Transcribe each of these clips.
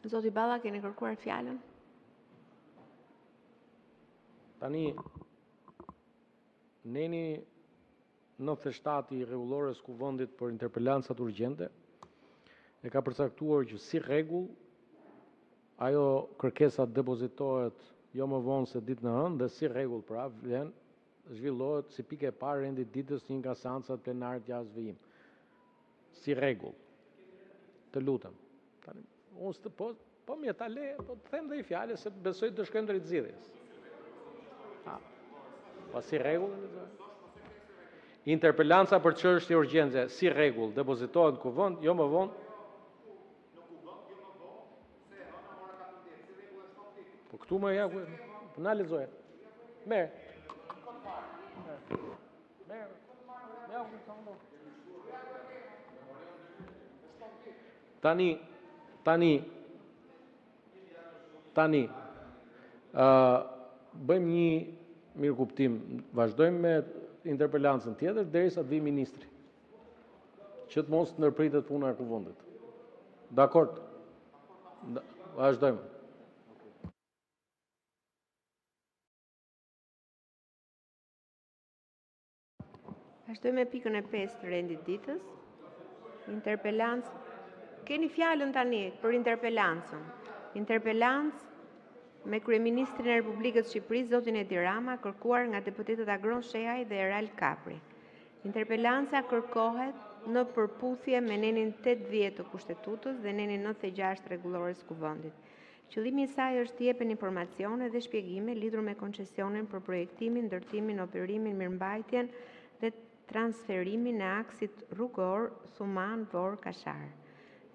Zoti Balla, keni kërkuar fjalën? Tani, neni 97 i rregullores kuvendit për interpelancat urgjente e ka përcaktuar që si rregull ajo kërkesa depozitohet jo më vonë se ditën e hënë dhe si rregull pra vlen zhvillohet si pikë e parë rendit ditës një nga seancat plenare të javës vijim. Si rregull. Të lutem. Tani, unë po mirë ta le, po të them dhe i fjalë se besoj të shkojmë drejt zgjedhjes. Po si rregull? Interpelanca për çështje urgjente, si rregull, depozitohet në kuvend, jo më vonë. Po këtu më ja, po na lexoje. Merë. Tani, bëjmë një mirëkuptim, vazhdojmë me interpelancën tjetër derisa të vi ministri, që të mos ndërpritet puna e kuvendit. Dakord? Vazhdojmë. Vazhdojmë me pikën e 5 të rendit ditës. Interpelancë. Keni fjalën tani për interpelancën. Interpelancë me Kryeministrin e Republikës Shqipërisë, zotin Edi Rama, kërkuar nga deputetët Agron Shehaj dhe Erald Kapri. Interpelanca kërkohet në përputhje me nenin 810 të Kushtetutës dhe nenin 96 rregullores kuvendit. Qëllimi i saj është të jepen informacione dhe shpjegime lidhur me koncesionin për projektimin, ndërtimin, operimin, mirëmbajtjen dhe transferimin e aksit rrugor Thuman-Vor-Kashar.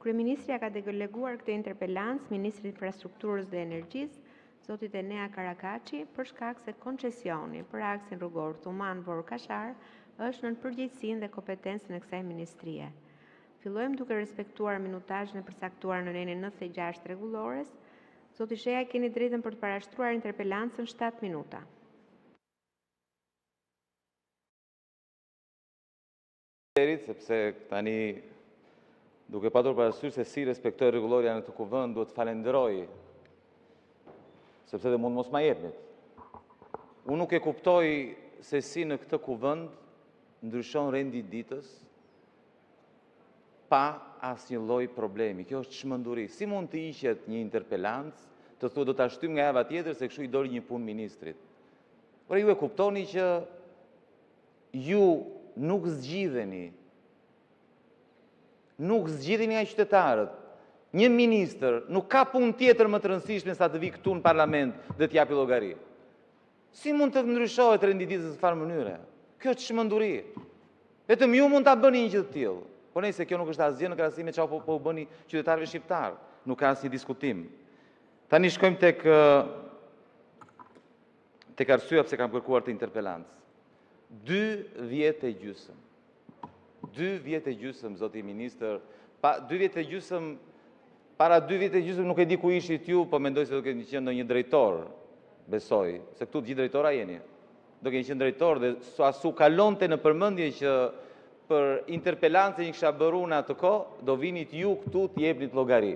Kryeministri ka deleguar këtë interpelancë Ministrit Infrastrukturës dhe Energjisë, zotit Enea Karakaçi, për shkak se koncesioni për aksin rrugor Thuman-Vor-Kashar është në përgjegjësinë dhe kompetencën e kësaj ministrie. Fillojmë duke respektuar minutazhin e përcaktuar në nenin 96 rregullores. Zoti Shehaj, keni drejtën për të parashtruar interpelancën 7 minuta. Sepse tani duke patur parasysh se si respektoj rregullorja në të kuvend, duhet të falenderoj, sepse dhe mund mos ma jepnit. Unë nuk e kuptoj se si në këtë kuvend ndryshon rendi ditës pa asnjë lloj problemi. Kjo është çmenduri. Si mund të hiqet një interpelancë, të thuhet do ta shtym nga java tjetër se kështu i doli një punë ministrit. Por ju e kuptoni që ju nuk zgjidheni nga qytetarët. Një ministër nuk ka punë tjetër më të rëndësishme sa të vi këtu në parlament dhe të japi llogari. Si mund të ndryshohet rendi ditës në farë mënyre? Kjo është çmenduri. Vetëm ju mund ta bëni një gjë të tillë. Po nëse kjo nuk është asgjë në krahasim me çfarë po u bëni qytetarëve shqiptar, nuk ka asnjë diskutim. Tani shkojmë tek arsyeja pse kam kërkuar të interpelancë. 2 vjet e gjysmë. 2 vjet e gjysmë, zoti ministër. Para 2 vjet e gjysmë nuk e di ku ishit ju, po mendoj se do keni qenë ndonjë drejtor, besoj, se këtu të gjithë drejtora jeni. Do keni qenë drejtor dhe asu kalonte në përmendje që për interpelancën që kisha bërë unë atë kohë, do vinit ju këtu të jepnit llogari.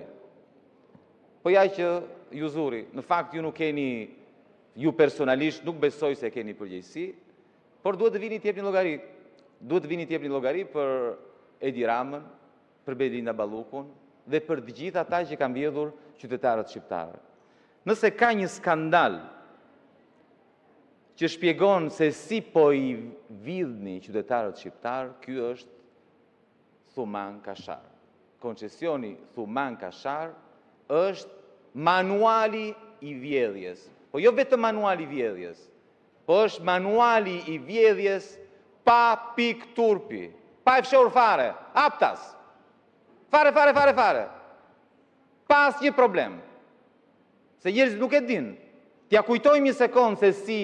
Po ja që ju zuri, në fakt ju nuk keni, ju personalisht nuk besoj se keni përgjegjësi, por duhet të vini të jepni llogari. Duhet të vini të jepni llogari për Edi Ramën, për Belinda Ballukun dhe për të gjithë ata që kanë mbjedhur qytetarët shqiptarë. Nëse ka një skandal që shpjegon se si po i vidhni qytetarët shqiptarë, ky është Thuman-Kashar. Koncesioni Thuman-Kashar është manuali i vjedhjes. Po jo vetëm manuali i vjedhjes, po është manuali i vjedhjes pa pik turpi, pa e fshehur fare, aptas. Fare. Pa asnjë problem. Se njerëzit nuk e din. T'ja kujtojmë një sekond se si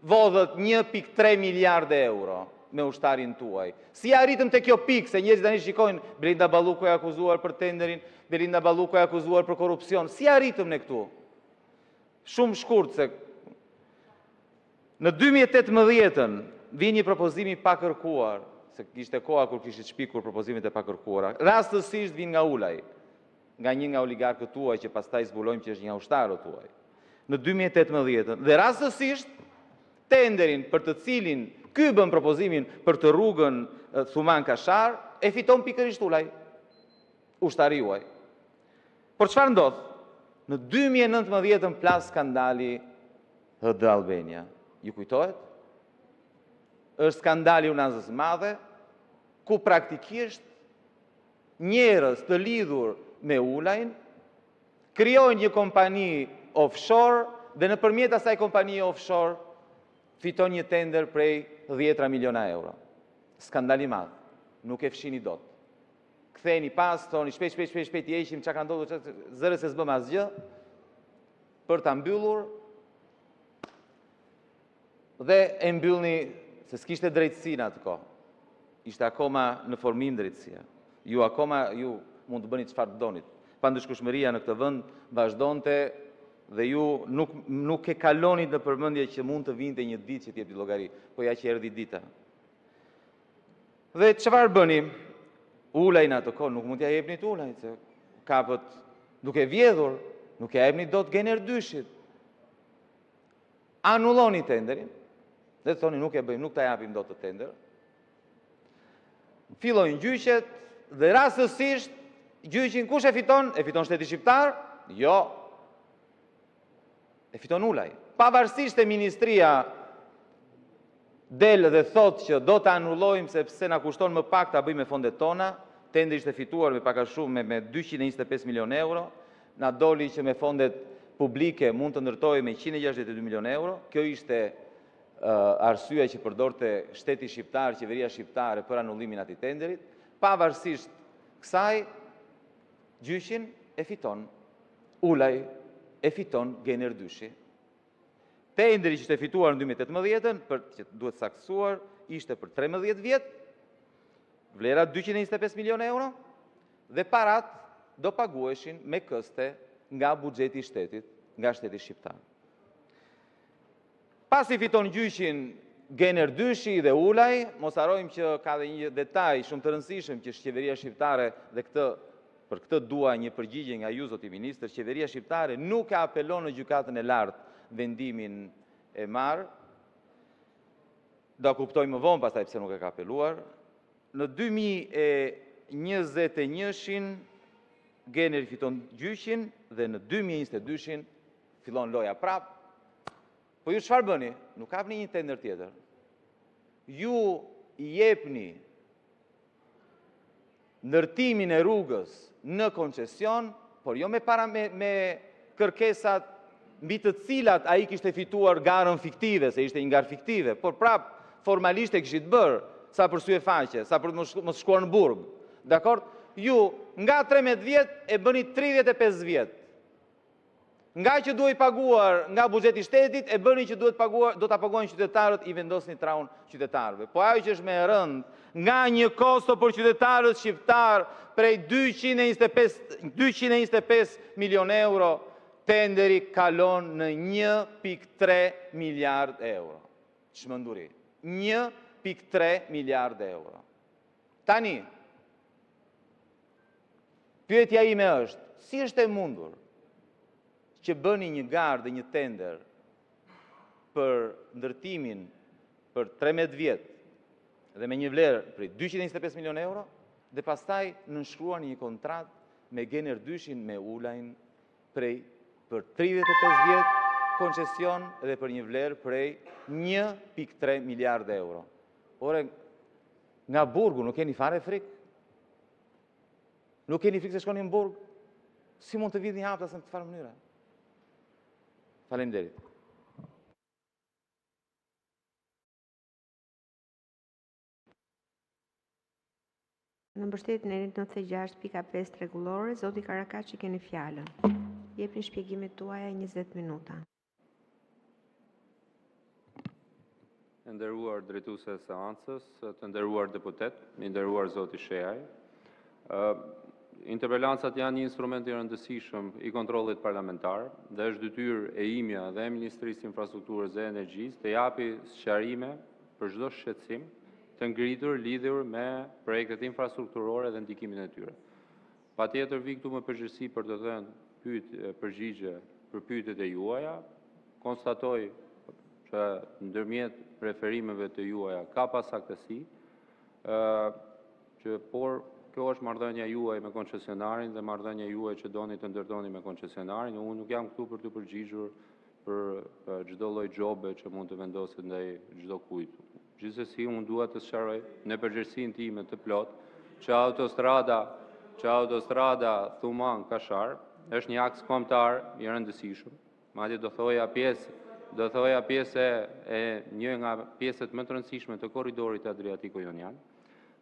vodhët 1.3 miliardë euro me ushtarin tuaj. Si arritëm te kjo pikë, se njerëzit tani shikojnë Belinda Balluku e akuzuar për tenderin, Belinda Balluku e akuzuar për korrupsion. Si arritëm ne këtu? Shumë shkurt se në 2018-ën vjen një propozim i pakërkuar, se kishte koha kur kishit shpikur propozimet e pakërkuara. Rastësisht vin nga Ulaj. nga një nga oligarkët tuaj që pastaj zbulojmë që është një ushtarë tuaj. Në 2018 dhe rastësisht tenderin për të cilin ky bën propozimin për të rrugën Thuman Kashar e fiton pikërisht Ulaj, ushtari juaj. Por çfarë ndodh? Në 2019 plas skandali HD Albania. Ju kujtohet? Është skandali unazës madhe, ku praktikisht njerëz të lidhur me Ulajn krijojnë një kompani offshore dhe nëpërmjet asaj kompanie offshore fiton një tender prej 10 miliona euro. Skandal i madh. Nuk e fshini dot. Ktheni pas, thoni shpejt i heqim çka ka ndodhur, zëre se s'bëm asgjë për ta mbyllur dhe e mbyllni se s'kishte drejtësi në atë kohë. Ishte akoma në formim drejtësia. Ju mund të bëni çfarë donit. Pandëshkueshmëria në këtë vend vazhdonte dhe ju nuk e kalonit në përmendje që mund të vinte një ditë që t'jepni llogari, po ja që erdhi dita. Dhe çfarë bëni? Ulaj në atë kohë nuk mund t'ja jepni Ulaj, se kapët duke vjedhur, nuk ja jepni dot Gener Dyshit. Anulloni tenderin, dhe thoni nuk e bëjmë, nuk ta japim dot të tender. Fillojnë gjyqet dhe rastësisht gjyqin kush e fiton? E fiton shteti shqiptar? Jo. E fiton Ulaj. Pavarësisht e ministria del dhe thot që do të anullojmë sepse na kushton më pak ta bëjmë me fondet tona, tenderi ishte fituar me pak a shumë me 225 milion euro, na doli që me fondet publike mund të ndërtojë me 162 milion euro. Kjo ishte arsyeja që përdorte shteti shqiptar, qeveria shqiptare për anullimin e atij tenderit. Pavarësisht kësaj, gjyqin e fiton Ulaj, e fiton Gener Dyshi. Tenderi që ishte fituar në 2018, që duhet saktësuar, ishte për 13 vjet, vlera 225 milion euro, dhe parat do paguheshin me këste nga buxheti i shtetit, nga shteti shqiptar. Pasi fiton gjyqin Gener Dyshi dhe Ulaj, mos harrojmë që ka dhe një detaj shumë të rëndësishëm që qeveria shqiptare dhe për këtë dua një përgjigje nga ju, zoti ministër, qeveria shqiptare nuk e apelon në gjykatën e lartë vendimin e marrë, do kuptojmë më vonë pastaj pse nuk e ka apeluar. Në 2021-shin Generi fiton gjyqin dhe në 2022-shin fillon loja prap. Po ju çfarë bëni? Nuk kapni një tender tjetër. Ju i jepni ndërtimin e rrugës në koncesion, por jo me kërkesat mbi të cilat ai kishte fituar garën fiktive, se ishte një garë fiktive, por prap formalisht e kishit bërë, sa për sy e faqe, sa për të mos shkuar në burg. Dakor? Ju nga 13 vjet e bëni 35 vjet. Nga që duhet paguar nga buxheti i shtetit, e bëni që do ta paguajnë qytetarët, i vendosni traun qytetarëve. Po ajo që është më e rëndë, nga një kosto për qytetarët shqiptar prej 225 milion euro, tenderi kalon në 1.3 miliard euro. Çmenduri. 1.3 miliard euro. Tani, pyetja ime është, si është e mundur që bëni një garë dhe një tender për ndërtimin për 13 vjet dhe me një vlerë për 225 milion euro dhe pastaj nënshkruani një kontratë me Gener Dyshin me Ulajn për 35 vjet koncesion dhe për një vlerë prej 1.3 miliard euro. Ore, nga burgu nuk keni fare frikë? Nuk keni frikë se shkoni në burg? Si mund të vidhni haptas në të farë mënyra? Faleminderit. Në mbështetjen e 96.5 rregullore, zoti Karakaçi keni fjalën. Jepni shpjegimet tuaja 20 minuta. Të nderuar drejtuese e seancës, të nderuar deputet, të nderuar zoti Shehaj. Interpelancat janë një instrument i rëndësishëm i kontrollit parlamentar dhe është detyrë e imja dhe e Ministrisë Infrastrukturës dhe Energjisë të japi sqarime për çdo shqetësim të ngritur lidhur me projektet infrastrukturore dhe ndikimin e tyre. Patjetër vi këtu me përgjegjësi për të dhënë përgjigje për pyetjet e juaja. Konstatoj që ndërmjet referimeve të juaja ka pasaktësi, por kjo është marrëdhënia juaj me koncesionarin dhe marrëdhënia juaj që doni të ndërdoni me koncesionarin. Unë nuk jam këtu për të përgjigjur për çdo lloj gjobe që mund të vendoset ndaj çdo kujt. Gjithsesi, unë dua të sqaroj në përgjegjësinë time të plot që autostrada Thuman-Kashar është një aks kombëtar i rëndësishëm. Madje do thoja pjesë e një nga pjesët më të rëndësishme të korridorit Adriatiko-Jonian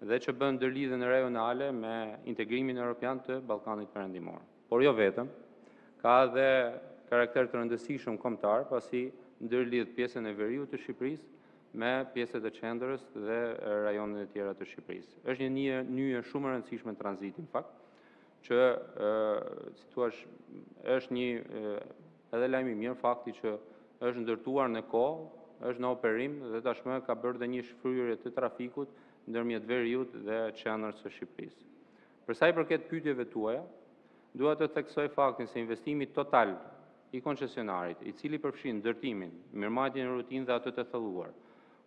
dhe që bën ndërlidhjen rajonale me integrimin evropian të Ballkanit Perëndimor. Por jo vetëm, ka edhe karakter të rëndësishëm kombëtar, pasi ndërlidh pjesën e veriut të Shqipërisë me pjesët e qendrës dhe rajonet e tjera të Shqipërisë. Është një nyje shumë e rëndësishme tranziti, në fakt, që si thua është një edhe lajm i mirë fakti që është ndërtuar në kohë, është në operim dhe tashmë ka bërë dhe një shfryerje të trafikut ndërmjet veriut dhe qendrës së Shqipërisë. Për sa i përket pyetjeve tuaja, dua të theksoj faktin se investimi total i koncesionarit, i cili përfshin ndërtimin, mirëmarrjen e rutinë dhe atë të thelluar,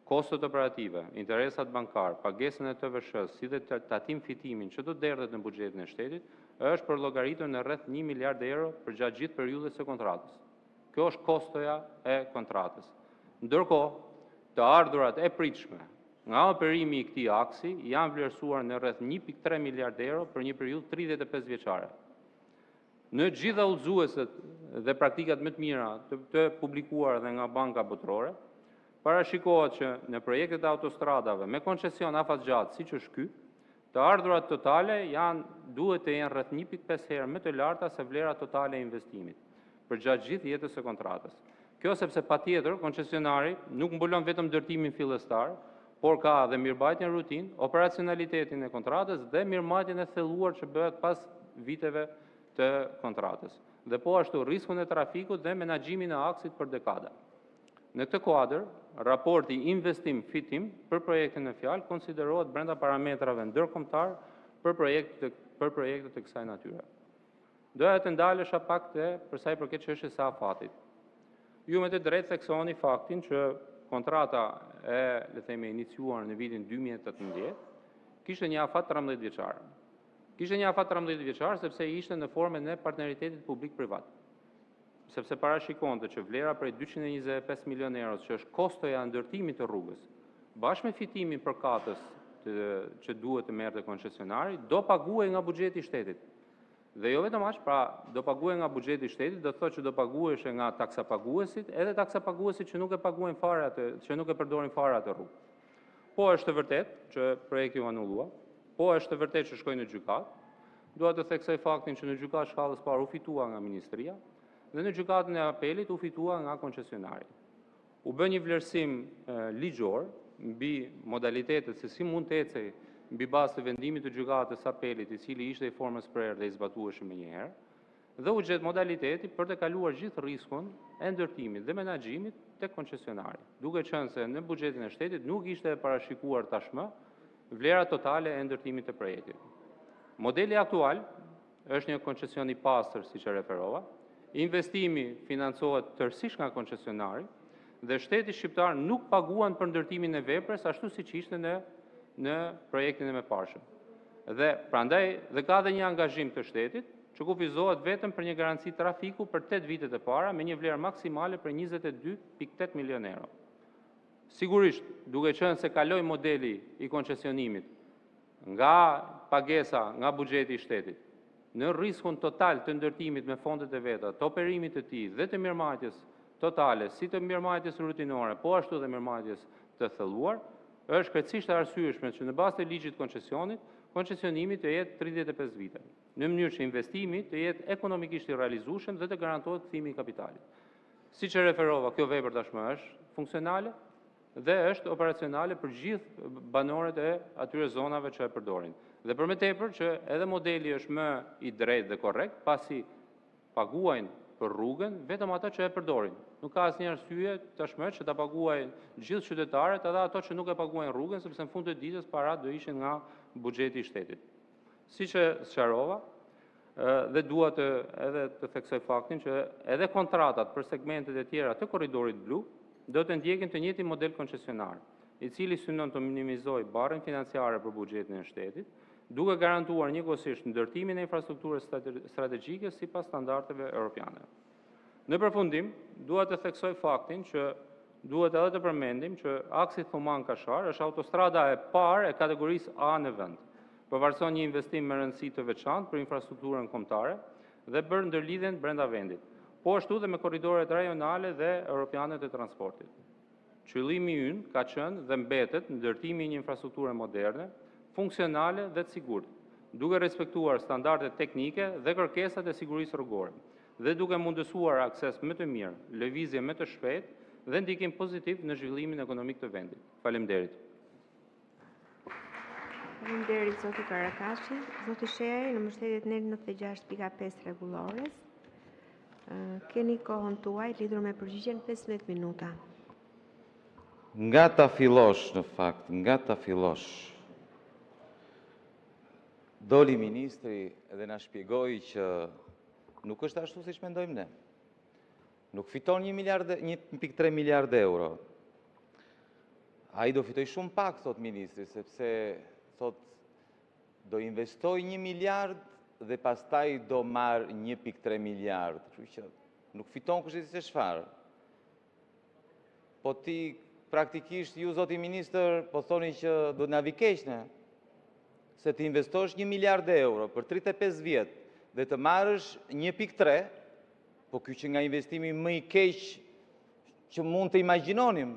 kostot operative, interesat bankar, pagesën e TVSH-s, si dhe tatim fitimin që do derdhet në buxhetin e shtetit, është për llogaritur në rreth 1 miliard euro për gjatë gjithë periudhës së kontratës. Kjo është kostoja e kontratës. Ndërkohë, të ardhurat e pritshme nga operimi i këtij aksi janë vlerësuar në rreth 1.3 miliard euro për një periudhë 35 vjeçare. Në gjitha udhëzueset dhe praktikat më të mira të publikuara dhe nga banka botërore, parashikohet që në projektet e autostradave me koncesion afatgjatë siç është ky, të ardhurat totale duhet të jenë rreth 1.5 herë më të larta se vlera totale e investimit për gjatë gjithë jetës së kontratës. Kjo sepse patjetër koncesionari nuk mbulon vetëm ndërtimin fillestar, por ka edhe mirëmbajtjen rutinë, operacionalitetin e kontratës dhe mirëmbajtjen e thelluar që bëhet pas viteve të kontratës. Dhe po ashtu riskun e trafikut dhe menaxhimin e aksit për dekada. Në këtë kuadër, raporti investim-fitim për projektin në fjalë konsiderohet brenda parametrave ndërkombëtar për projekte të kësaj natyre. Doja të ndalesha pak për sa i përket çështjes së afatit. Ju me të drejtë theksoni faktin që kontrata iniciuar në vitin 2018 kishte një afat 13 vjeçar. Kishte një afat 13 vjeçar sepse ishte në formën e partneritetit publik-privat. Sepse parashikonte që vlera prej 225 milion euro, që është kostoja e ndërtimit të rrugës, bashkë me fitimin për katës që duhet të merrte koncesionari, do paguhej nga buxheti i shtetit. Dhe jo vetëm aq, pra do paguhej nga buxheti i shtetit, do thotë që do paguhej nga taksapaguesit, edhe taksapaguesit që nuk e paguajnë fare atë, që nuk e përdorin fare atë rrugë. Po është vërtet që projekti u anullua, po është vërtet që shkoi në gjykatë. Dua të theksoj faktin që në gjykatë shkallës parë u fitua nga ministria dhe në gjykatën e apelit u fitua nga koncesionari. U bë një vlerësim ligjor mbi modalitetet se si mund të ecej mbi bazë të vendimit të gjykatës apelit, i cili ishte i formës prerë dhe i zbatueshëm menjëherë, dhe u gjet modaliteti për të kaluar gjithë riskun e ndërtimit dhe menaxhimit tek koncesionari, duke qenë se në buxhetin e shtetit nuk ishte parashikuar tashmë vlera totale e ndërtimit të projektit. Modeli aktual është një koncesion i pastër, siç e referova. Investimi financohet tërësisht nga koncesionari dhe shteti shqiptar nuk paguan për ndërtimin e veprës ashtu siç ishte në projektin e mëparshëm. Dhe prandaj dhe ka dhe një angazhim të shtetit që kufizohet vetëm për një garanci trafiku për 8 vitet e para me një vlerë maksimale për 22.8 milion euro. Sigurisht, duke qenë se kaloi modeli i koncesionimit nga pagesa nga buxheti i shtetit në riskun total të ndërtimit me fondet e veta, të operimit të tij dhe të mirëmarrjes totale, si të mirëmarrjes rutinore, po ashtu dhe mirëmarrjes të thelluar, është krejtësisht e arsyeshme që në bazë të ligjit koncesionimi të jetë 35 vite, në mënyrë që investimi të jetë ekonomikisht i realizueshëm dhe të garantohet kthimi i kapitalit. Siç e referova, kjo vepër tashmë është funksionale dhe është operacionale për gjithë banorët e atyre zonave që e përdorin. Dhe për më tepër që edhe modeli është më i drejtë dhe korrekt, pasi paguajnë për rrugën vetëm ata që e përdorin. Nuk ka asnjë arsye tashmë që ta paguajnë gjithë qytetarët, edhe ato që nuk e paguajnë rrugën, sepse në fund të ditës parat do ishin nga buxheti i shtetit. Siç e sqarova, Dhe dua edhe të theksoj faktin që edhe kontratat për segmentet e tjera të korridorit blu do të ndjekin të njëjtin model koncesionar, i cili synon të minimizojë barrën financiare për buxhetin e shtetit, duke garantuar njëkohësisht ndërtimin e infrastrukturës strategjike sipas standardeve europiane. Në përfundim, dua të theksoj faktin që duhet edhe të përmendim që aksi Thuman-Kashar është autostrada e parë e kategorisë A në vend. Përvarëson një investim me rëndësi të veçantë për infrastrukturën kombëtare dhe bërë ndërlidhjen brenda vendit, po ashtu dhe me korridoret rajonale dhe europiane të transportit. Qëllimi ynë ka qenë dhe mbetet ndërtimi i një infrastrukture moderne, funksionale dhe të sigurt, duke respektuar standardet teknike dhe kërkesat e sigurisë rrugore, dhe duke mundësuar akses më të mirë, lëvizje më të shpejtë dhe ndikim pozitiv në zhvillimin ekonomik të vendit. Faleminderit. Faleminderit zoti Karakashi. Zoti Sheaj, në mbështetjet në 96.5 rregullores. Keni kohën tuaj lidhur me përgjigjen 15 minuta. Nga ta fillosh, në fakt, nga ta fillosh, doli ministri dhe na shpjegoi që nuk është ashtu siç mendojmë ne. Nuk fiton 1,3 miliard euro. Ai do fitoj shumë pak, thot ministri, sepse thot do investoj 1 miliard dhe pastaj do marr 1,3 miliard. Kështu që nuk fiton kushtet se çfarë. Po ti praktikisht ju zoti ministër po thoni që do na vi keq ne. Se të investosh 1 miliard euro për 35 vjet dhe të marrësh 1,3, po ky që nga investimi më i keq që mund të imagjinonim,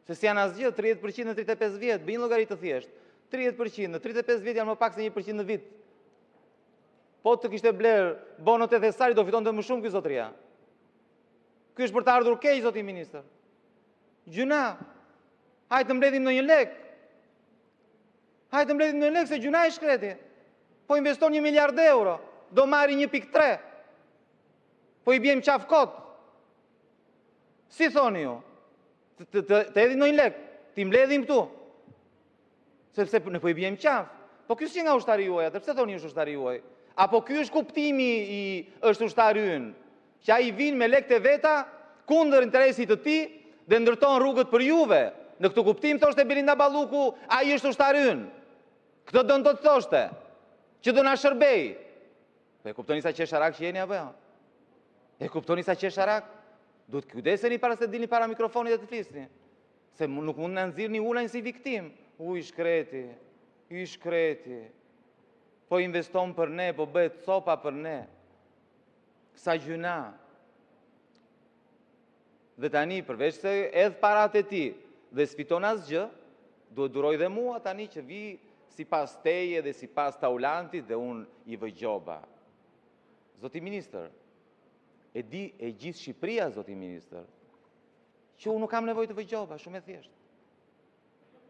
se si janë asgjë 30% në 35 vjet, bëjnë llogari të thjeshtë. 30% në 35 vjet janë më pak se 1% në vit. Po të kishte bler bonot e Thesarit do fitonte më shumë ky zotëria. Ky është për të ardhur keq zoti ministër. Gjuna, hajtë të mbledhim në një lek. Hajtë të mbledhim në një lek se gjuna e shkreti. Po investon 1 miliard euro, do marri 1,3. Po i bjem qaf kot. Si thoni ju? Të edhim në një lek, ti mbledhim këtu. Sepse ne po i bjem qaf. Po ky si nga ushtari juaj, atë pse thoni është ushtari juaj? Apo ky është kuptimi i është ushtari ynë? Që ai vin me lekët e veta kundër interesit të tij dhe ndërton rrugët për juve. Në këtë kuptim thoshte Belinda Balluku, ai është ushtari ynë. Këtë do të thoshte, që do na shërbej. Po e kuptoni sa qesharak që jeni apo jo? E kuptoni sa qesharak? Duhet kujdeseni para se dilni para mikrofonit dhe të flisni. Se nuk mund na nxirrni ulajn si viktim. I shkreti. Po investon për ne, po bëhet copa për ne. Sa gjuna. Dhe tani, përveç se edhe parat e ti dhe s'fiton asgjë, duhet duroj dhe mua tani që vi si pas teje dhe si pas taulantit dhe unë i vëgjoba. Zoti ministër, e gjithë Shqipëria, zoti ministër, që unë nuk kam nevojë të vëgjoba, shumë e thjeshtë.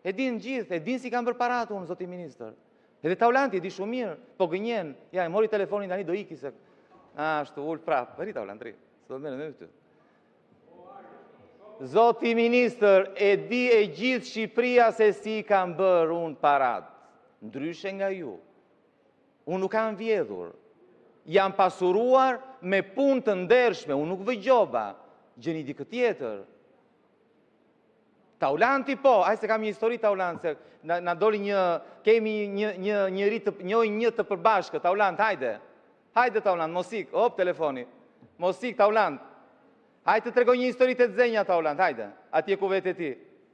E din gjithë, e din si kam bërë parat unë, zoti ministër. Edhe taulanti e di shumë mirë, po gënjen, ja, e mori telefonin tani do iki se... Ashtu, ullë prapë, veri taulant, ri, së do të mene me këtë. Zoti ministër, e di e gjithë Shqipëria se si kam bërë unë parat, ndryshe nga ju. Unë nuk kam vjedhur, jam pasuruar me punë të ndershme, unë nuk vëgjoba, gjeni di këtë tjetër. Taulanti po, aj se kam një histori taulant, se na doli kemi një të përbashkë, taulant, hajde. Hajde taulant, mosik, op telefoni, mosik taulant. Hajde të tregoj një histori të dzenja taulant, hajde, atje ku vete ti.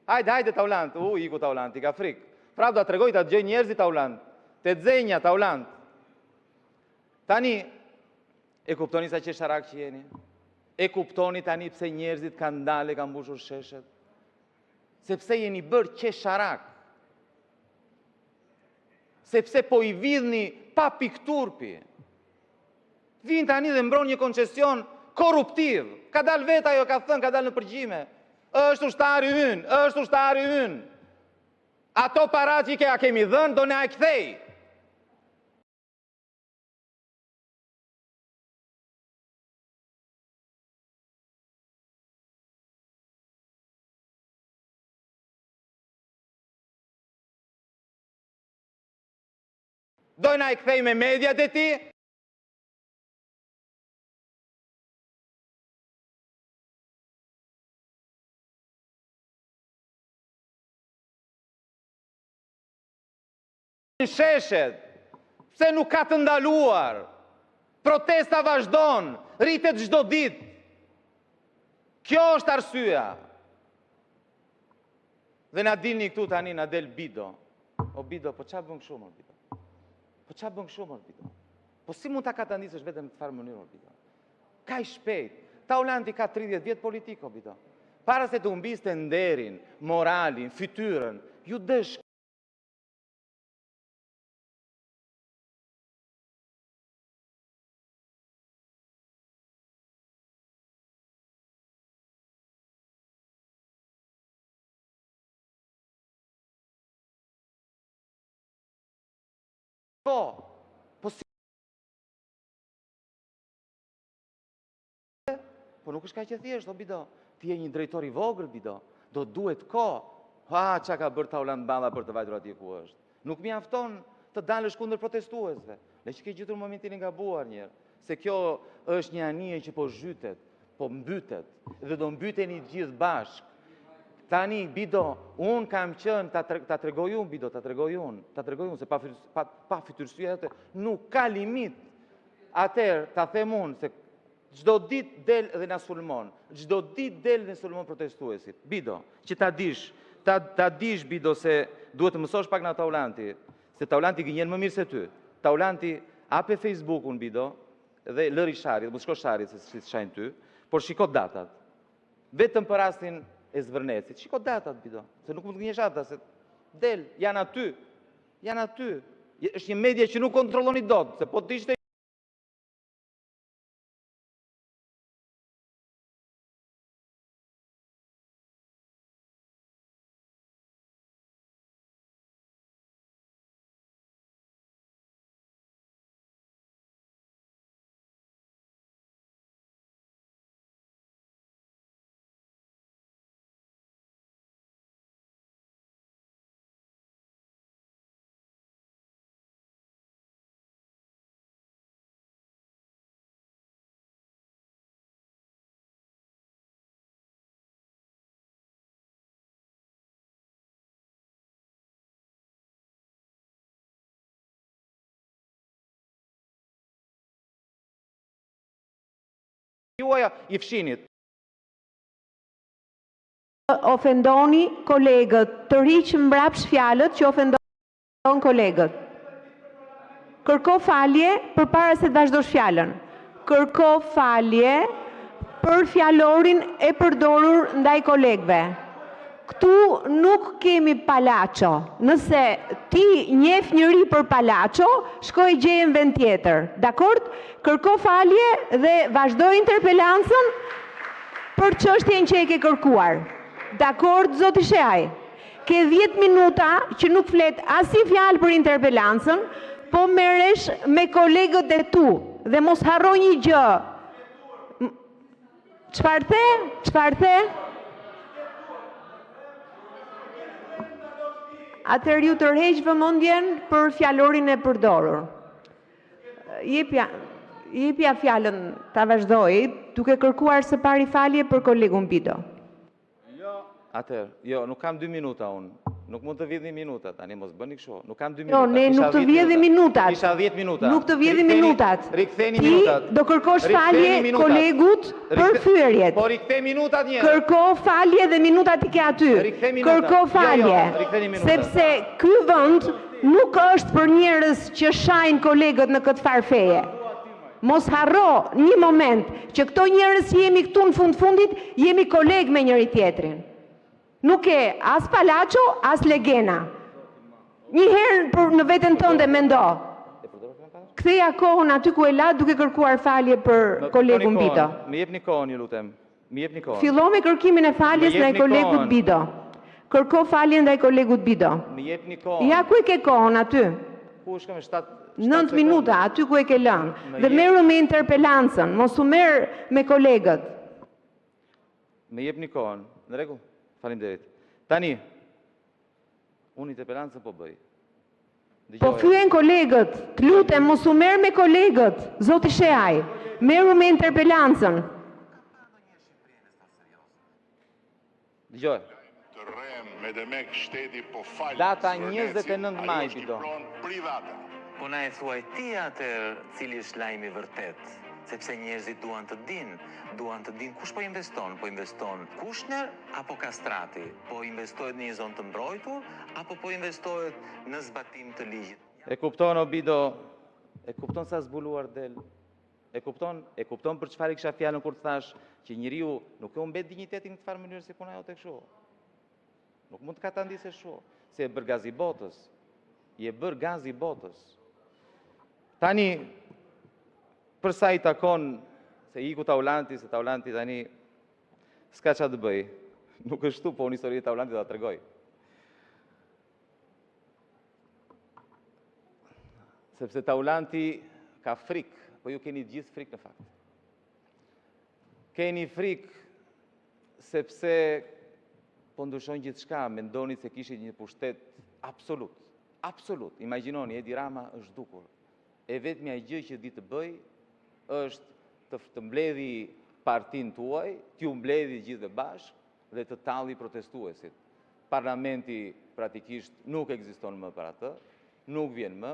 Hajde taulant, iku taulant, i ka frik. Pra do të tregoj të gjej njerëzit taulant, të dzenja taulant. Tani, e kuptoni sa qesharak që jeni? E kuptoni tani pse njerëzit kanë ndale, kanë mbushur sheshet? Sepse jeni bërë qesharak. Sepse po i vidhni pa pikturpi. Vin tani dhe mbron një koncesion korruptiv. Ka dal vetë ajo, ka thënë, ka dal në përgjime. Është ushtari ynë, është ushtari ynë. Ato parat që ja kemi dhënë, do na e kthej. Do na e kthej me mediat e ti, Sheshet, pse nuk ka të ndaluar, protesta vazhdon, rritet çdo ditë. Kjo është arsyeja. Dhe na dilni këtu tani, na del Bido. O Bido, po çfarë bën kështu më Bido? Po çfarë bën kështu më Bido? Po si mund ta katandisësh vetëm në të farë mënyrë Bido? Ka i shpejt. Taulanti ka 30 vjet politik o Bido. Para se të humbiste nderin, moralin, fytyrën, ju dësh po si... Po nuk është ka që thjesht, o Bido. Ti je një drejtor i vogël, Bido. Do duhet kohë. Ha, qa ka bërë Taulant Balla për të vajtur atje ku është. Nuk mjafton të dalësh kundër protestuesve. Le që ke gjetur momentin e gabuar njerë. Se kjo është një anije që po zhytet, po mbytet, dhe do mbyteni gjithë bashk. Tani, Bido, unë kam qënë, ta tregoj unë, Bido, ta tregoj unë, se pa fytyrësia atë, nuk ka limit. Atëherë, ta them unë, se çdo ditë del dhe na sulmon, çdo ditë del dhe sulmon protestuesit. Bido, që ta dish, Bido, se duhet të mësosh pak nga Taulanti, se Taulanti gënjen më mirë se ty. Taulanti hape Facebook-un, Bido, dhe lëri sharit, mos shko sharit, se si shajnë ty, por shiko datat. Vetëm për rastin e Zvërnecit. Shiko datat, Bido, se nuk mund të gënjesh ata, se del, janë aty. Është një media që nuk kontrolloni dot, se po të ishte juaja i fshinit. Ofendoni kolegët, të riq mbrapsht fjalët që ofendon kolegët. Kërko falje përpara se të vazhdosh fjalën. Kërko falje për fjalorin e përdorur ndaj kolegëve. Këtu nuk kemi palaço. Nëse ti njeh njëri për palaço, shkoj gjeje në vend tjetër. Dakord? Kërko falje dhe vazhdo interpelancën për çështjen që e ke kërkuar. Dakord, zoti Sheaj? Ke 10 minuta që nuk flet asnjë fjalë për interpelancën, po merresh me kolegët e tu dhe mos harro një gjë. Çfarë the? Atëherë ju tërheq vëmendjen për fjalorin e përdorur. Jepja fjalën ta vazhdoj, duke kërkuar së pari falje për kolegun Bido. Jo, nuk kam 2 minuta unë. Nuk mund të vjedhni minutat, tani mos bëni kështu. Nuk kam 2 minuta. Jo, ne nuk të vjedhni minutat. Isha 10 minuta. Nuk të vjedhni minutat. Riktheni minutat. Ti do kërkosh falje kolegut për fyerjet. Po rikthej minutat një. Kërko falje dhe minutat i ke aty. Kërko falje. Sepse ky vend nuk është për njerëz që shajnë kolegët në këtë farfeje. Mos harro një moment që këto njerëz që jemi këtu në fundit jemi kolegë me njëri tjetrin. Nuk e as palaço, as legena. Një herë në veten tënde mendo. Ktheja kohën aty ku e la duke kërkuar falje për kolegun Bido. Më jepni kohën, ju lutem. Më jepni kohën. Fillo me kërkimin e faljes ndaj kolegut Bido. Kërko falje ndaj kolegut Bido. Më jepni kohën. Ja ku e ke kohën aty? Ku është me 9 minuta, aty ku e ke lënë. Dhe merru me interpelancën, mos u merr me kolegët. Më jepni kohën. Në rregull? Faleminderit. Tani, unë interpelancën po bëj. Po fyen kolegët, të lutem mos u merr me kolegët, zoti Sheaj. Merru me interpelancën. Dëgjoj. me demek shteti po falë Data Zvornecin, 29 ajo maj, është një Bido. pronë private. Po na e thuaj ti atër cili është lajmi vërtet, sepse njerëzit duan të dinë kush po investon. Po investon Kushner apo Kastrati? Po investohet në një zonë të mbrojtur apo po investohet në zbatim të ligjit? E kupton, o Bido, e kupton sa zbuluar del. E kupton për çfarë i kisha fjalën kur të thash që njeriu nuk e humbet dinjitetin në të farë mënyrë si puna jote kështu. Nuk mund të ka ta ndisë kështu, se e bër gazi botës. Je bër gazi botës. Tani, përsa i takon se iku Taulanti, se Taulanti tani s'ka qa të bëj. Nuk është tu, po unë histori e Taulanti da të tregoj. Sepse Taulanti ka frikë, po ju keni gjithë frikë në fakt. Keni frikë sepse po ndryshon gjithë shka, mendoni se kishit një pushtet absolut. Absolut. Imagjinoni, Edi Rama është dukur. E vetmja gjë që di të bëj është të mbledhi partin tuaj, t'ju mbledhi gjithë dhe bashkë dhe të talli protestuesit. Parlamenti pratikisht nuk ekziston më për atë, nuk vjen më,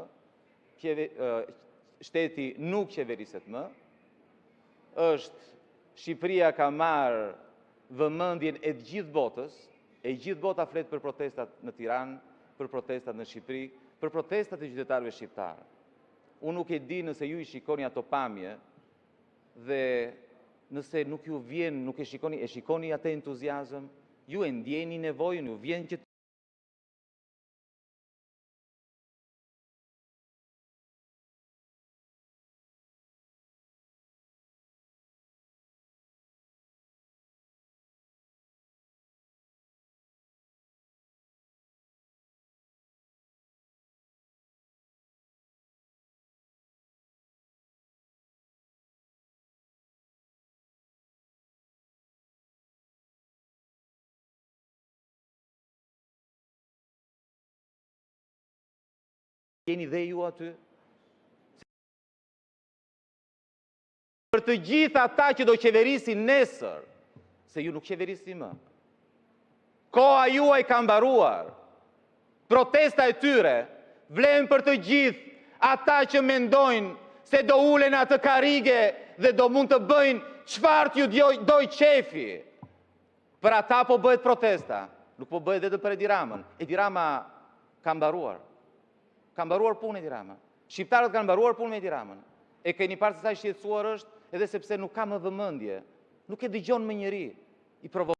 shteti nuk qeveriset më, Shqipëria ka marrë vëmendjen e gjithë botës, e gjithë bota flet për protestat në Tiranë, për protestat në Shqipëri, për protestat e qytetarëve shqiptarë. Unë nuk e di nëse ju i shikoni ato pamje dhe nëse nuk ju vjen, nuk e shikoni atë entuziazëm, ju e ndjeni nevojën, ju vjen që jeni dhe ju aty. Për të gjithë ata që do qeverisin nesër, se ju nuk qeverisi më. Koha juaj ka mbaruar. Protesta e tyre vlen për të gjithë ata që mendojnë se do ulen atë karige dhe do mund të bëjnë çfarë ju doj qefi. Për ata po bëhet protesta, nuk po bëhet vetëm për Edi Ramën. Edi Rama ka mbaruar. Ka mbaruar punë Edi Rama. Shqiptarët kanë mbaruar punë me Edi Ramën. E keni parë se sa i shqetësuar është, edhe sepse nuk ka më vëmendje. Nuk e dëgjon më njëri. I provo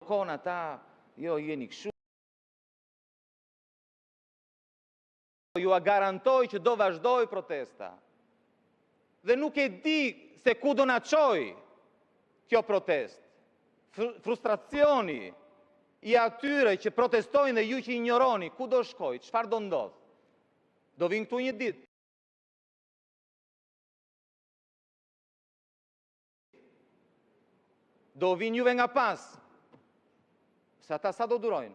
kon ata, jo jeni kështu. Ju a garantoj që do vazhdoj protesta. Dhe nuk e di se ku do na çojë kjo protest. Frustracioni i atyre që protestojnë dhe ju që injoroni, ku do shkoj, çfarë do ndodh? Do vinë këtu një ditë. Do vinë juve nga pas. Se ata sa do durojnë.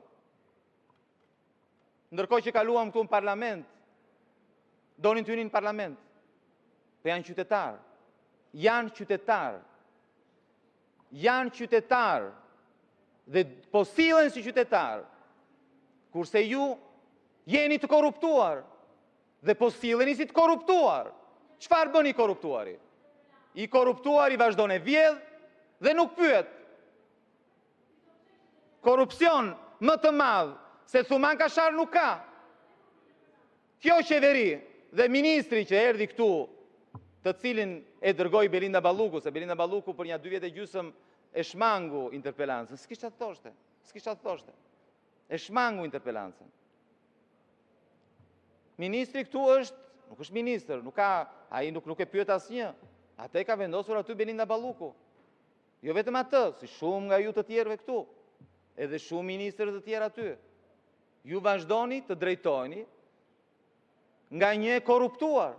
Ndërkohë që kaluam këtu në parlament, donin të hynin në parlament. Po janë qytetarë. Janë qytetarë. Janë qytetarë. Dhe po sillen si qytetarë. Kurse ju jeni të korruptuar. Dhe po silleni si të korruptuar. Çfarë bën i korruptuari? I korruptuari vazhdon e vjedh dhe nuk pyet. Korrupsion më të madh se Thuman Kashar nuk ka. Kjo qeveri dhe ministri që erdhi këtu, të cilin e dërgoi Belinda Balluku, se Belinda Balluku për një 2 vjet e gjysmë e shmangu interpelancën. S'kisha të thoshte. E shmangu interpelancën. Ministri këtu nuk është ministër, ai nuk e pyet asnjë. Atë e ka vendosur aty Belinda Balluku. Jo vetëm atë, si shumë nga ju të tjerëve këtu, edhe shumë ministrë të tjerë aty. Ju vazhdoni të drejtojni nga një korruptuar.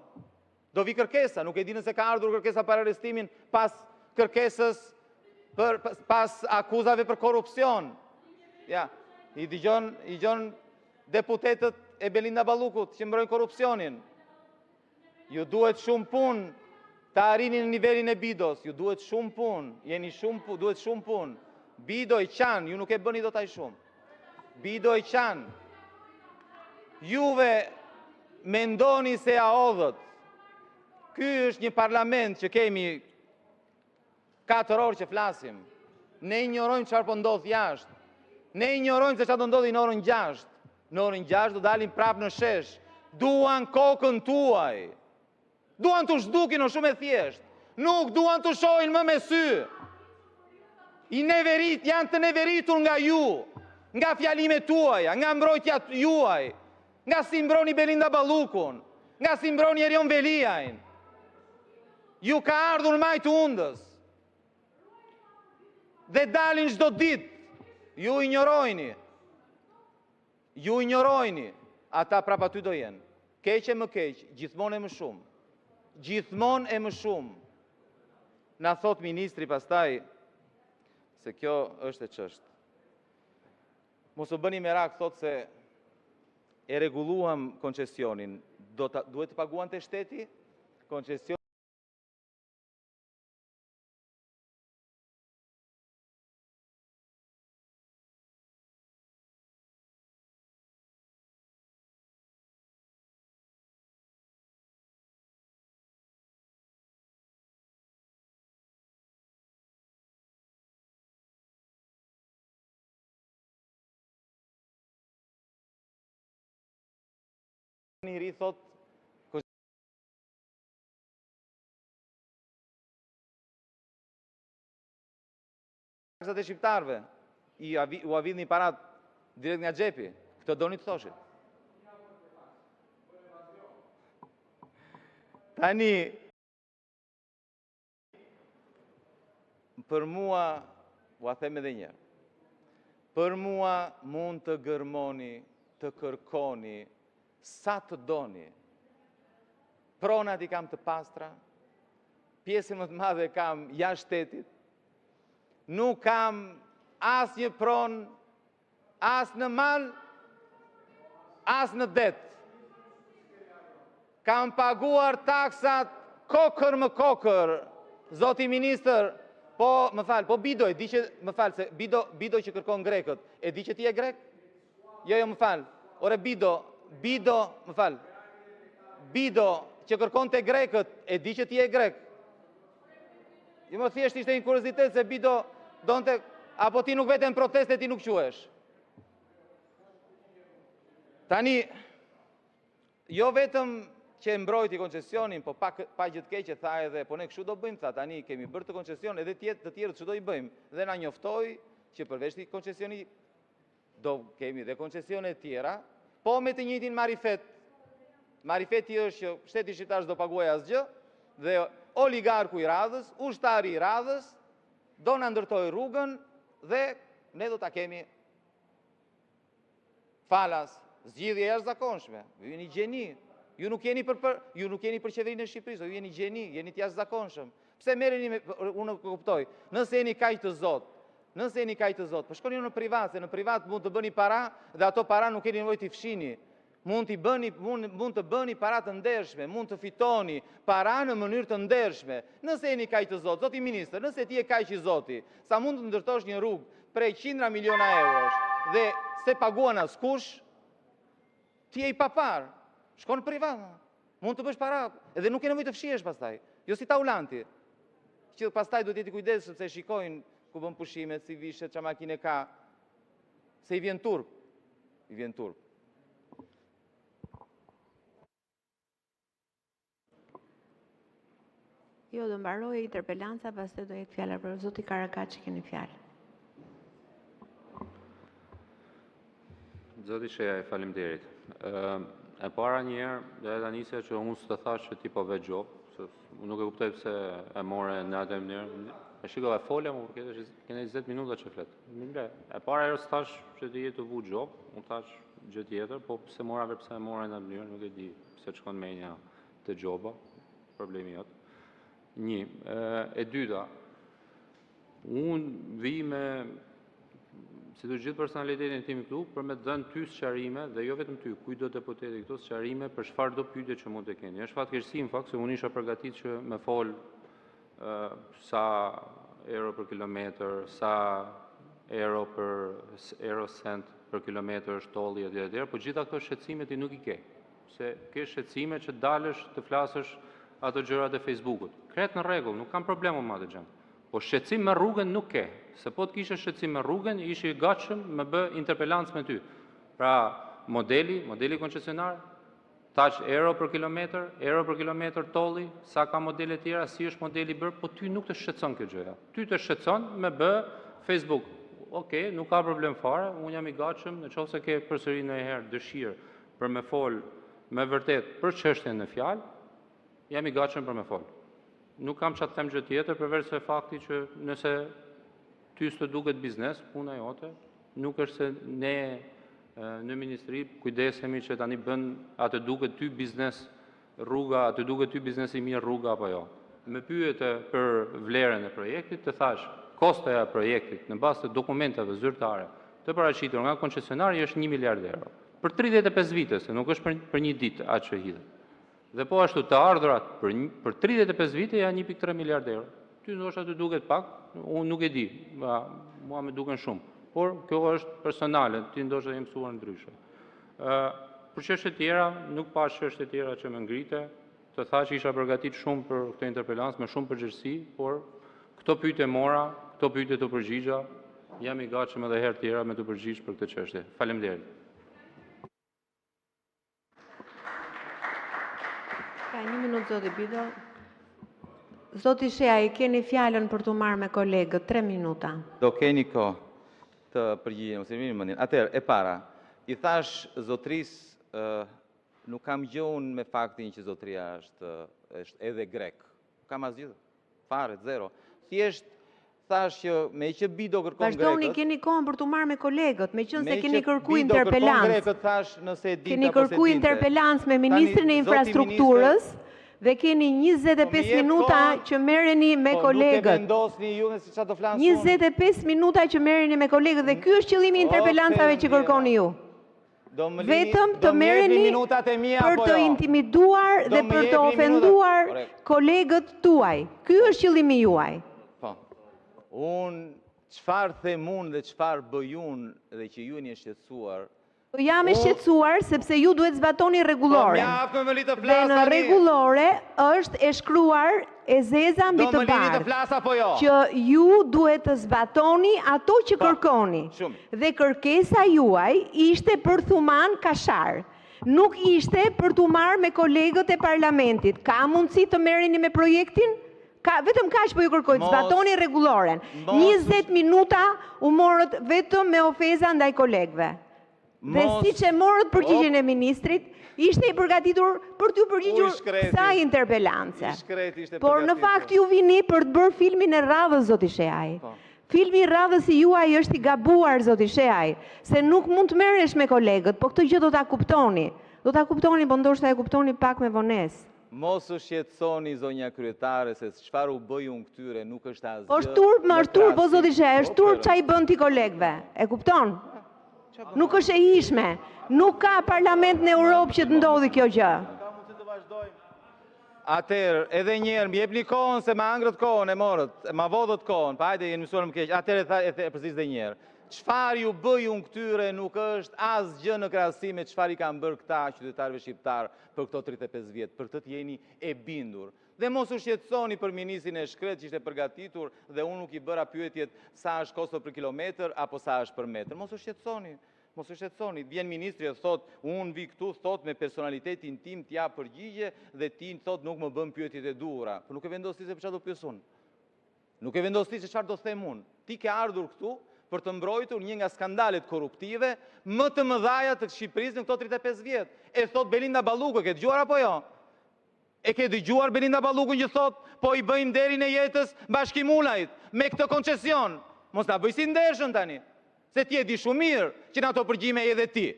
Do vi kërkesa, nuk e di nëse ka ardhur kërkesa për arrestimin pas kërkesës, pas akuzave për korrupsion. Ja, i dëgjon deputetët e Belinda Ballukut që mbrojnë korrupsionin. Ju duhet shumë punë të arrini në nivelin e Bidos, ju duhet shumë punë, duhet shumë punë. Bido i qanë, ju nuk e bëni do taj shumë. Bido i qanë. Juve mendoni se a odhët. Ky është një parlament që kemi 4 orë që flasim. Ne ignorojmë çfarë po ndodh jashtë. Ne ignorojmë se çfarë do ndodhi në orën 6. Në orën 6 do dalim prapë në shesh. Duan kokën tuaj. Duan të zhdukin o shumë e thjeshtë. Nuk duan të shohin më me sy. Janë të neveritur nga ju, nga fjalimet tuaja, nga mbrojtja juaj, nga si mbroni Belinda Ballukun, nga si mbroni Erion Veliajn. Ju ka ardhur majtë undës. Dhe dalin çdo ditë. Ju ignorojni. Ju ignorojni. Ata prapa aty do jenë. Keq e më keq, gjithmonë e më shumë. Gjithmonë e më shumë. Na thot ministri pastaj se kjo është e çështë. Mos u bëni merak, thot se e rregulluam koncesionin. Duhet të paguante shteti koncesion. Njëri thot taksat e shqiptarëve u avidh një parat direkt nga xhepi. Këtë doni të thoshit. Tani për mua, u a them edhe një. Për mua mund të gërmoni, të kërkoni sa të doni. Pronat i kam të pastra, pjesën më të madhe kam jashtë shtetit, nuk kam as një pronë, as në mal, as në det. Kam paguar taksat kokër më kokër, zoti ministër, po Bido, e di që, më falë, se Bido që kërkon grekët, e di që ti e grek? Jo, më falë, ore Bido, më falë, Bido që kërkon të grekët, e di që ti e grek. Jo më thjesht ishte një kuriozitet se Bido donte, apo ti nuk veten proteste, ti nuk quhesh. Tani, jo vetëm që e mbrojti koncesionin, po pa gjë të keqe tha edhe, po ne kështu do bëjmë, tha tani kemi bërë të koncesion, edhe të tjerët çdo i bëjmë. Dhe na njoftoi që përveç të koncesioni do kemi dhe koncesione tjera, po me të njëjtin marifet. Marifeti është që shteti shqiptar s'do paguajë asgjë dhe oligarku i radhës, ushtari i radhës do na ndërtojë rrugën dhe ne do ta kemi falas, zgjidhje jashtëzakonshme. Ju jeni gjeni. Ju nuk jeni për qeverinë e Shqipërisë, ju jeni gjeni, jeni të jashtëzakonshëm. Pse merreni me, unë nuk kuptoj. Nëse jeni kaq të Zot, po shkoni në privat, se në privat mund të bëni para dhe ato para nuk keni nevojë t'i fshini. Mund të bëni para të ndershme, mund të fitoni para në mënyrë të ndershme. Nëse jeni kaq të Zot, zoti ministër, nëse ti je kaq i Zoti, sa mund të ndërtosh një rrugë prej 100 miliona eurosh dhe se paguan askush, ti je i papar. Shkon në privat, mund të bësh para, edhe nuk ke nevojë të fshihesh pastaj. Jo si taulanti, që pastaj duhet jeti kujdesshëm se shikojnë ku bën pushimet, si vishet, çfarë makine ka, se i vjen turp. Jo, do mbaroj interpelanca, pastaj do jetë fjala për zoti Karakaçi, keni fjalë. Zoti Shejaj, faleminderit. E para një herë, dhe ta nisja që unë s'të thash që ti po ve gjop, Unë nuk e kuptoj pse e more në atë mënyrë. E shikoj, e folja, më kene 20 minuta që flet. E para herë s'thash që të jetë të vu gjop, unë thash gjë tjetër, po pse morave pse e more në atë mënyrë, nuk e di pse çkon menja të gjoba, problemi jot. Një, e dyta, unë vi me si të gjithë personalitetin tim këtu, për me të dhënë ty sqarime, dhe jo vetëm ty, kujdo deputeti këtu sqarime për çfarë do pyetje që mund të keni. Është fatkeqësi në fakt se unë isha përgatitur që me fol sa euro për kilometër, sa euro cent për kilometër është tolli etj. Po gjitha këto shqetësime ti nuk i ke. Se ke shqetësime që dalësh të flasësh ato gjërat e Facebookut. Kret në rregull, nuk kam problem me atë gjë. Po shqetësim me rrugën nuk ke, se po të kishe shqetësim me rrugën, ishi i gatshëm me bë interpelancë me ty. Pra, modeli koncesionar, tash euro për kilometër tolli, sa ka modele tjera, si është modeli bërë, po ty nuk të shqetëson kjo gjëja. Ty të shqetëson me bë Facebook. Okej, nuk ka problem fare, unë jam i gatshëm, nëse ke përsëri ndonjëherë dëshirë për me fol me vërtet për çështjen në fjalë, jam i gatshëm për me fol. Nuk kam që të them gjë tjetër, përveç se fakti që nëse ty s'të duket biznes, puna jote, nuk është se ne në ministri kujdesemi që tani bën atë duket ty biznes rruga, atë duket ty biznes i mirë rruga apo jo. Me pyetje për vlerën e projektit, të thash, kostoja e projektit në bazë të dokumentave zyrtare të paraqitur nga koncesionari është 1 miliard euro. Për 35 vite, se nuk është për një ditë atë që hidhet. Dhe po ashtu të ardhurat për 35 vite janë 1.3 miliard euro. Ty ndoshta të duket pak, unë nuk e di, mua më duken shumë. Por kjo është personale, ti ndoshta je mësuar ndryshe. Për çështje tjera, nuk pa çështje tjera që më ngrite, të thash isha përgatitur shumë për këtë interpelancë me shumë përgjegjësi, por këto pyetje mora, këto pyetje të përgjigja, jam i gatshëm edhe herë tjera me të përgjigj për këtë çështje. Faleminderit. Ka 1 minutë, zoti Bido. Zoti Shea, i keni fjalën për të marrë me kolegët, 3 minuta. Do keni kohë të përgjigjen, ose mirë mendjen. Atëherë, e para, i thash zotrisë, nuk kam gjë unë me faktin që zotria është edhe grek. Nuk kam asgjë. Fare, zero. Thjesht thash që me që Bido kërkon grekët. Vazhdoni, keni kohën për të marrë me kolegët, me qenë se keni kërkuar interpelancë. Keni kërkuar interpelancë me ministrin e infrastrukturës dhe keni 25 minuta që merreni me kolegët. 25 minuta që merreni me kolegët dhe ky është qëllimi i interpelancave që kërkoni ju. Vetëm të merreni për të intimiduar dhe për të ofenduar kolegët tuaj. Ky është qëllimi juaj. Unë, qëfar them unë dhe qëfar bëj unë dhe që ju një shqetësuar? Jam e shqetësuar sepse ju duhet zbatoni rregulloren. Dhe në rregullore është e shkruar e zeza mbi të bardhë që ju duhet të zbatoni ato që kërkoni. Dhe kërkesa juaj ishte për Thuman Kashar. Nuk ishte për t'u marrë me kolegët e parlamentit. Ka mundësi të merreni me projektin? Vetëm kaq po ju kërkoj, zbatoni rregulloren. 20 minuta u morët vetëm me ofeza ndaj kolegëve. Dhe siç e morët përgjigjen e ministrit, ishte i përgatitur për t'ju përgjigjur kësaj interpelance. Por në fakt ju vini për të bërë filmin e radhës, zoti Sheaj. Filmi i radhës i juaj është i gabuar, zoti Sheaj, se nuk mund të merresh me kolegët, po këtë gjë do ta kuptoni. Do ta kuptoni, po ndoshta e kuptoni pak me vonesë. Mos u shqetësoni, zonja kryetare, se çfarë u bëj unë këtyre nuk është asgjë. Po është turp, më është turp, po zoti Shea, është turp çai bën ti kolegëve. E kupton? Nuk është e ishme. Nuk ka parlament në Europë që të ndodhi kjo gjë. Atëherë, edhe një herë, më jepni kohën se ma angrët kohën e morët, ma vodhët kohën, pa hajde jeni mësuar më keq. Atëherë e përsëris edhe një herë. Çfarë ju bëj unë këtyre nuk është asgjë në krahasim me çfarë i kanë bërë këta qytetarëve shqiptar për këto 35 vjet. Për këtë jeni e bindur. Dhe mos u shqetësoni për ministrin e shkret që ishte përgatitur dhe unë nuk i bëra pyetjet sa është kosto për kilometër apo sa është për metër. Mos u shqetësoni. Mos u shqetësoni. Vjen ministri e thot, unë vi këtu, thot me personalitetin tim t'ja përgjigje dhe ti thot nuk më bën pyetjet e duhura. Po nuk e vendos ti se për çfarë do pyes unë. Nuk e vendos ti se çfarë do them unë. Ti ke ardhur këtu për të mbrojtur një nga skandalet korruptive më të mëdhaja të Shqipërisë në këto 35 vjet. E thot Belinda Balluku, e ke dëgjuar apo jo? E ke dëgjuar Belinda Ballukun që thot, po i bëjmë derin e jetës Bashkimulajt me këtë koncesion. Mos na bëj si ndershëm tani. Se ti e di shumë mirë që në ato përgjime edhe ti.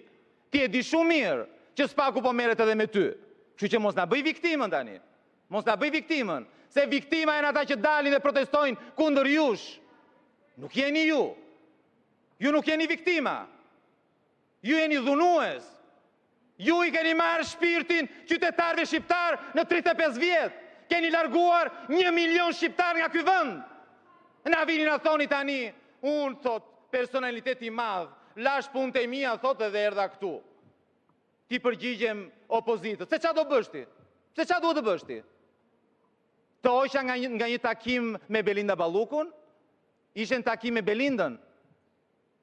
Ti e di shumë mirë që spaku po merret edhe me ty. Kështu që mos na bëj viktimën tani. Mos na bëj viktimën, se viktima janë ata që dalin dhe protestojnë kundër jush. Nuk jeni ju. Ju nuk jeni viktima. Ju jeni dhunues. Ju i keni marrë shpirtin qytetarëve shqiptar në 35 vjet. Keni larguar 1 milion shqiptar nga ky vend. Na vini na thoni tani, unë thot personalitet i madh, lash punët e mia thot edhe erdha këtu. Ti përgjigjem opozitës. Se çfarë do bësh ti? Se çfarë duhet të bësh ti? Të hoqja nga një takim me Belinda Ballukun, ishte në takim me Belindën.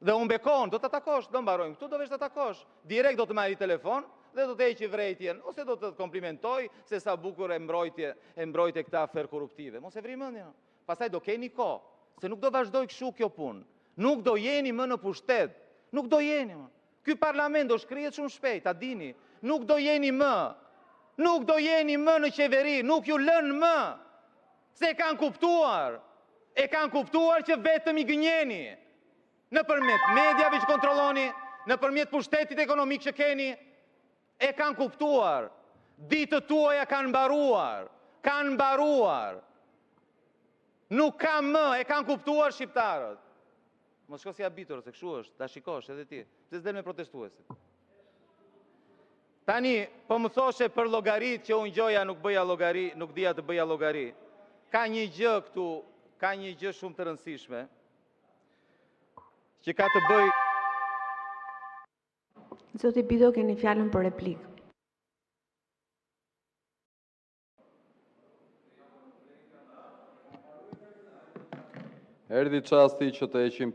Dhe unë bekon, do të takosh, do mbarojmë këtu, do vesh të takosh. Direkt do të marri telefon dhe do të heqi vrejtjen, ose do të komplimentoj se sa bukur e mbrojtje këta aferë korruptive. Mos e vri mendjen. Pastaj do keni kohë, se nuk do vazhdoj kështu kjo punë. Nuk do jeni më në pushtet. Nuk do jeni më. Ky parlament do shkrihet shumë shpejt, a dini. Nuk do jeni më. Nuk do jeni më në qeveri, nuk ju lën më. Se e kanë kuptuar. E kanë kuptuar që vetëm i gënjeni. Nëpërmjet mediave që kontrolloni, nëpërmjet pushtetit ekonomik që keni, e kanë kuptuar. Ditët tuaja kanë mbaruar. Kanë mbaruar. Nuk ka më, e kanë kuptuar shqiptarët. Mos shko si abitur, se kështu është, ta shikosh edhe ti. Se s'del me protestuesit. Tani, po më thoshe për llogarit që unë gjoja nuk bëja llogari, nuk dija të bëja llogari. Ka një gjë këtu, ka një gjë shumë të rëndësishme, që ka të bëj... Zoti Bido, keni fjalën për replikë. Erdhi çasti që të heqim